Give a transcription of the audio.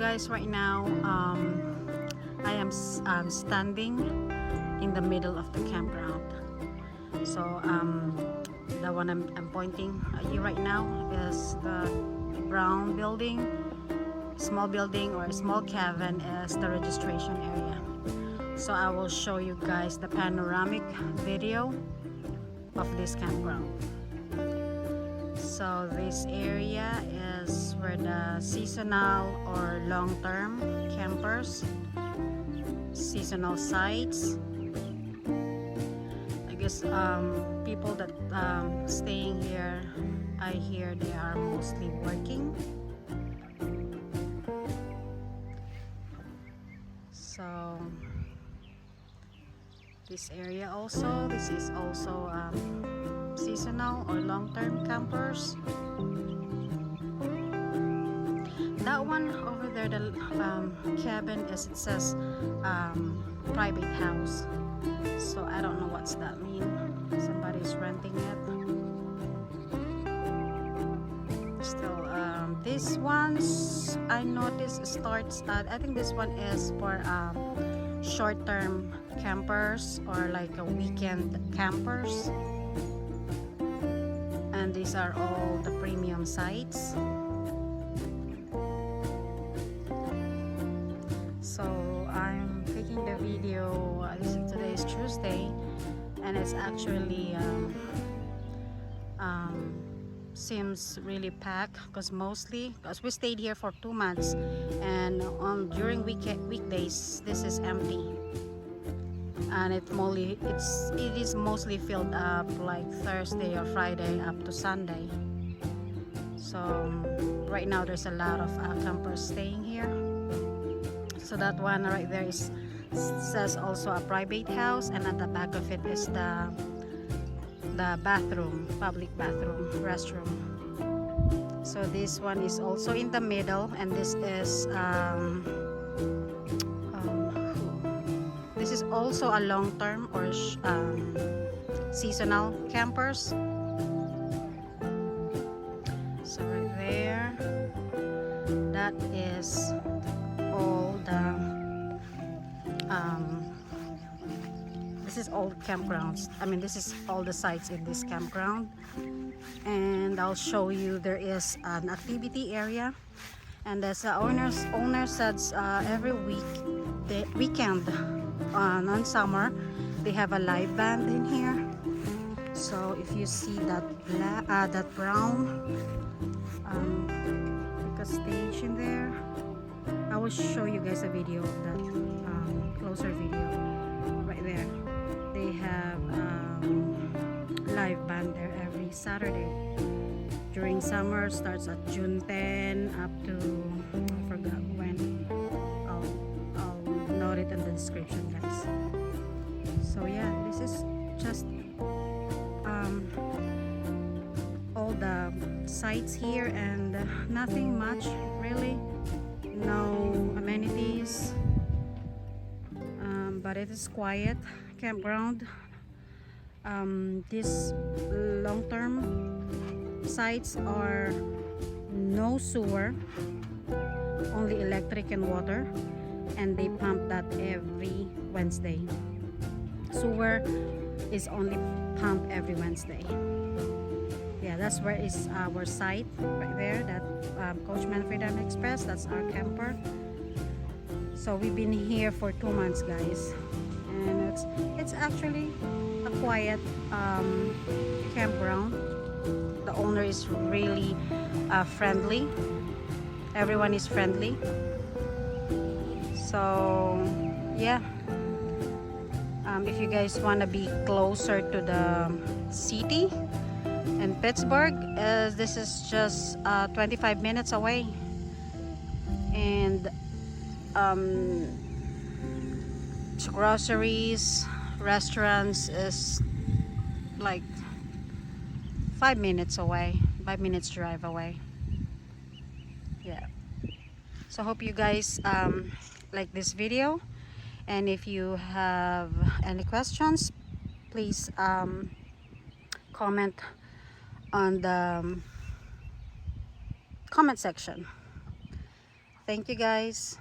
guys, right now I am standing in the middle of the campground. So the one I'm pointing at you right now is the brown building, small building or a small cabin is the registration area. So I will show you guys the panoramic video of this campground. So this area is where the seasonal or long-term campers, seasonal sites, I guess people that staying here, I hear they are mostly working. So this area also, this is also seasonal or long-term campers. That one over there, the cabin, is, it says private house. So I don't know what's that mean. Somebody's renting it. Still, this one's, I noticed, starts at, I think this one is for short-term campers or like a weekend campers. And these are all the premium sites. So I'm taking the video, today is Tuesday, and it's actually seems really packed because we stayed here for 2 months, and during weekdays this is empty, and it is mostly filled up like Thursday or Friday up to Sunday. So right now there's a lot of campers staying here. So that one right there says also a private house, and at the back of it is the bathroom, public bathroom, restroom. So this one is also in the middle, and this is also a long-term or seasonal campers. So right there, that is all the this is all campgrounds. I mean, this is all the sites in this campground, and I'll show you. There is an activity area, and as the owner says, every weekend on summer they have a live band in here. So if you see that brown like a stage in there, I will show you guys a video of that, closer video right there. They have live band there every Saturday. During summer, starts at June 10 up to, I forgot when. I'll note it in the description, guys. So yeah, this is just all the sites here, and nothing much really. No amenities, but it is quiet campground. These long-term sites are no sewer, only electric and water, and they pump that every Wednesday. Sewer is only pumped every Wednesday. Yeah, that's where is our site right there, that Coachman Freedom Express. That's our camper. So we've been here for 2 months, guys, and it's actually a quiet campground. The owner is really friendly. Everyone is friendly. So yeah, if you guys want to be closer to the city in Pittsburgh, this is just 25 minutes away, and groceries, restaurants is like 5 minutes away, 5 minutes drive away. Yeah, so hope you guys like this video, and if you have any questions, please comment on the comment section. Thank you guys.